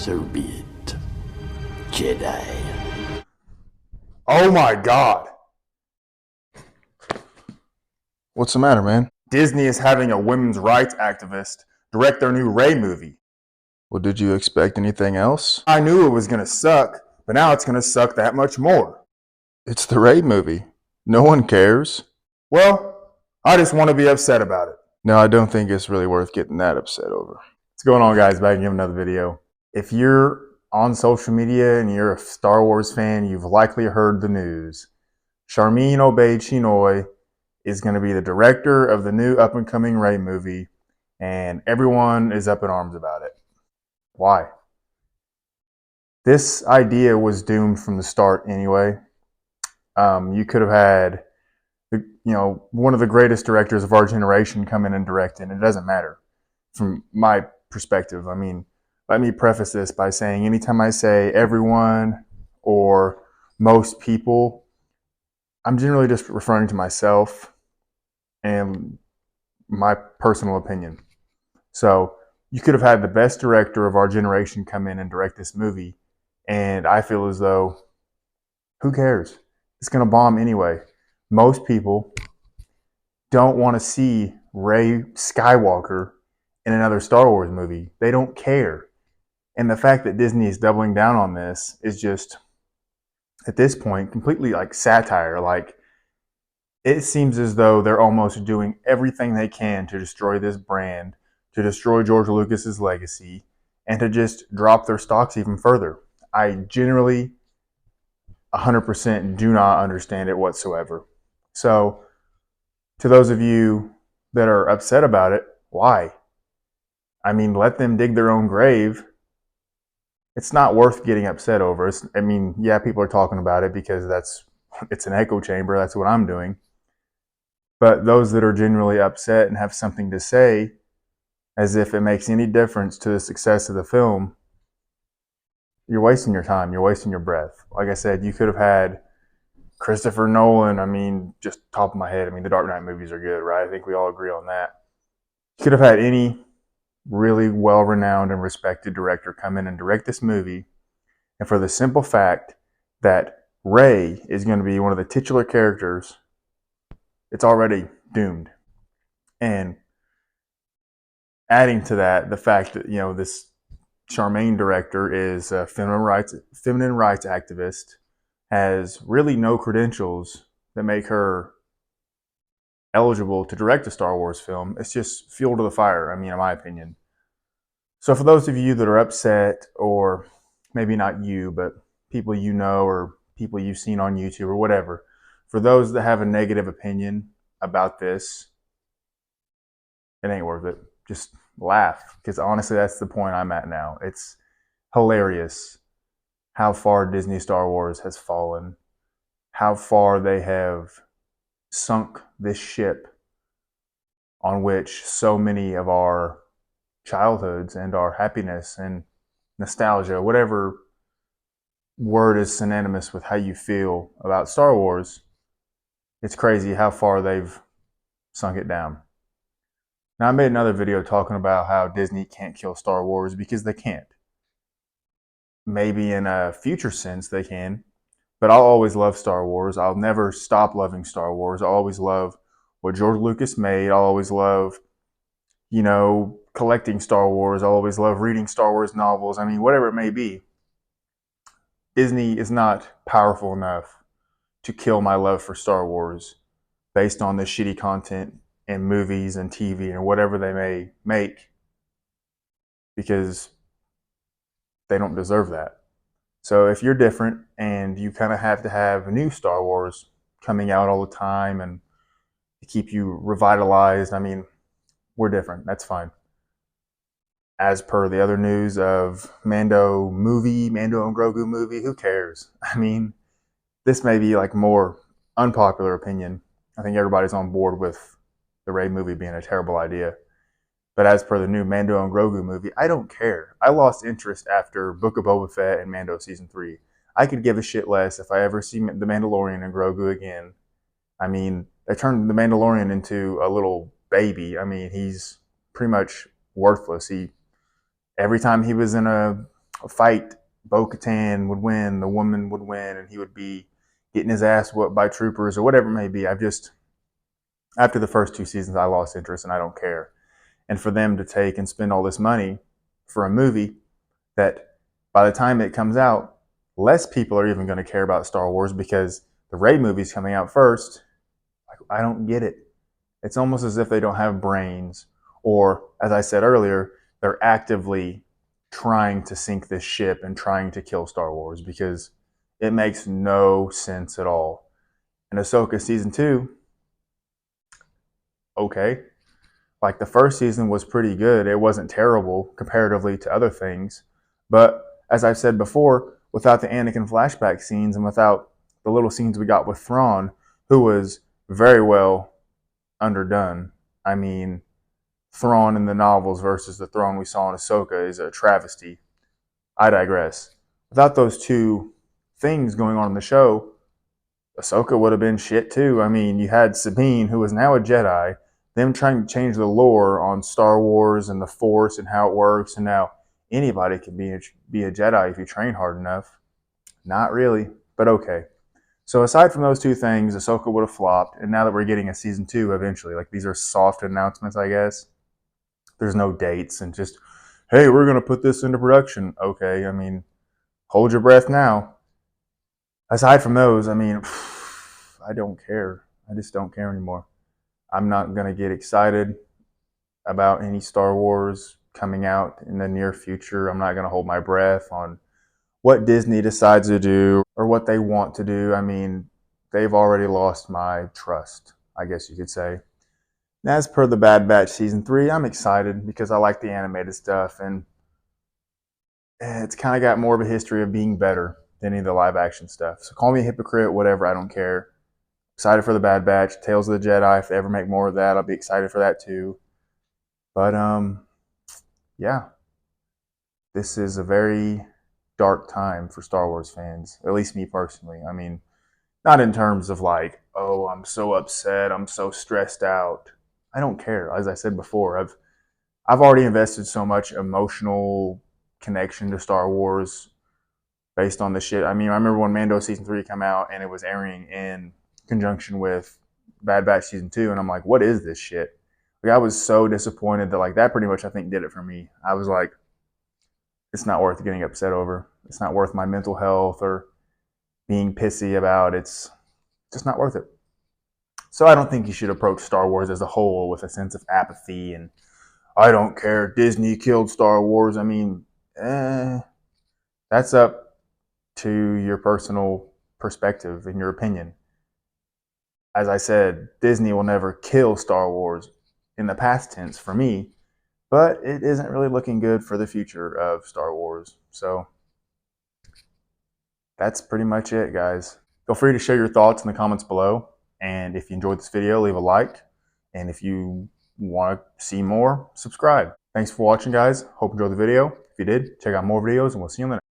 So be it, Jedi. Oh my God. What's the matter, man? Disney is having a women's rights activist direct their new Rey movie. Well, did you expect anything else? I knew it was going to suck, but now it's going to suck that much more. It's the Rey movie. No one cares. Well, I just want to be upset about it. No, I don't think it's really worth getting that upset over. What's going on, guys? Back again with another video. If you're on social media and you're a Star Wars fan, you've likely heard the news. Charmin Obaid-Chinoy is going to be the director of the new up-and-coming Rey movie, and everyone is up in arms about it. Why? This idea was doomed from the start anyway. You could have had, one of the greatest directors of our generation come in and direct it, and it doesn't matter from my perspective. I mean, let me preface this by saying anytime I say everyone or most people, I'm generally just referring to myself and my personal opinion. So you could have had the best director of our generation come in and direct this movie, and I feel as though, who cares? It's going to bomb anyway. Most people don't want to see Rey Skywalker in another Star Wars movie. They don't care. And the fact that Disney is doubling down on this is just, at this point, completely like satire. Like, it seems as though they're almost doing everything they can to destroy this brand, to destroy George Lucas's legacy, and to just drop their stocks even further. I generally 100% do not understand it whatsoever. So, to those of you that are upset about it, why? I mean, let them dig their own grave. It's not worth getting upset over. Yeah, people are talking about it because it's an echo chamber. That's what I'm doing. But those that are genuinely upset and have something to say, as if it makes any difference to the success of the film, you're wasting your time. You're wasting your breath. Like I said, you could have had Christopher Nolan. Just top of my head, the Dark Knight movies are good, right? I think we all agree on that. You could have had any really well-renowned and respected director come in and direct this movie, and for the simple fact that Rey is going to be one of the titular characters, it's already doomed. And adding to that, the fact that this Charmaine director is a feminine rights activist, has really no credentials that make her eligible to direct a Star Wars film. It's just fuel to the fire, in my opinion. So for those of you that are upset, or maybe not you, but people you know or people you've seen on YouTube or whatever, for those that have a negative opinion about this, it ain't worth it. Just laugh, because honestly, that's the point I'm at now. It's hilarious how far Disney Star Wars has fallen, how far they have sunk this ship on which so many of our childhoods and our happiness and nostalgia, whatever word is synonymous with how you feel about Star Wars, it's crazy how far they've sunk it down. Now, I made another video talking about how Disney can't kill Star Wars because they can't. Maybe in a future sense they can, but I'll always love Star Wars. I'll never stop loving Star Wars. I'll always love what George Lucas made. I'll always love, collecting Star Wars. I'll always love reading Star Wars novels. Whatever it may be. Disney is not powerful enough to kill my love for Star Wars based on the shitty content in movies and TV and whatever they may make, because they don't deserve that. So if you're different and you kind of have to have new Star Wars coming out all the time and to keep you revitalized, we're different. That's fine. As per the other news of Mando and Grogu movie, who cares? This may be like more unpopular opinion. I think everybody's on board with the Rey movie being a terrible idea. But as per the new Mando and Grogu movie, I don't care. I lost interest after Book of Boba Fett and Mando Season 3. I could give a shit less if I ever see The Mandalorian and Grogu again. They turned The Mandalorian into a little baby. He's pretty much worthless. Every time he was in a fight, Bo-Katan would win, the woman would win, and he would be getting his ass whooped by troopers or whatever it may be. After the first 2 seasons, I lost interest and I don't care. And for them to take and spend all this money for a movie that by the time it comes out, less people are even going to care about Star Wars because the Rey movie's coming out first. I don't get it. It's almost as if they don't have brains, or as I said earlier, they're actively trying to sink this ship and trying to kill Star Wars because it makes no sense at all. And Ahsoka season 2, okay. Like the first season was pretty good. It wasn't terrible comparatively to other things. But as I've said before, without the Anakin flashback scenes and without the little scenes we got with Thrawn, who was very well underdone. I mean, Thrawn in the novels versus the Thrawn we saw in Ahsoka is a travesty. I digress. Without those two things going on in the show, Ahsoka would have been shit too. I mean, you had Sabine, who is now a Jedi, them trying to change the lore on Star Wars and the Force and how it works, and now anybody can be a Jedi if you train hard enough. Not really, but okay. So aside from those two things, Ahsoka would have flopped, and now that we're getting a season 2 eventually, like these are soft announcements, I guess. There's no dates and just, hey, we're going to put this into production. Okay, I mean, hold your breath now. Aside from those, I mean, I don't care. I just don't care anymore. I'm not going to get excited about any Star Wars coming out in the near future. I'm not going to hold my breath on what Disney decides to do or what they want to do. I mean, they've already lost my trust, I guess you could say. As per the Bad Batch Season 3, I'm excited because I like the animated stuff, and it's kind of got more of a history of being better than any of the live action stuff. So call me a hypocrite, whatever, I don't care. Excited for the Bad Batch, Tales of the Jedi. If they ever make more of that, I'll be excited for that too. But yeah, this is a very dark time for Star Wars fans, at least me personally. I mean, not in terms of like, oh, I'm so upset, I'm so stressed out. I don't care. As I said before, I've already invested so much emotional connection to Star Wars based on the shit. I mean, I remember when Mando Season 3 came out and it was airing in conjunction with Bad Batch Season 2, and I'm like, what is this shit? Like, I was so disappointed that like that pretty much I think did it for me. I was like, it's not worth getting upset over. It's not worth my mental health or being pissy about. It's just not worth it. So I don't think you should approach Star Wars as a whole with a sense of apathy and I don't care, Disney killed Star Wars. I mean, that's up to your personal perspective and your opinion. As I said, Disney will never kill Star Wars in the past tense for me, but it isn't really looking good for the future of Star Wars. So that's pretty much it, guys. Feel free to share your thoughts in the comments below. And if you enjoyed this video, leave a like. And if you want to see more, subscribe. Thanks for watching, guys. Hope you enjoyed the video. If you did, check out more videos, and we'll see you in the next one.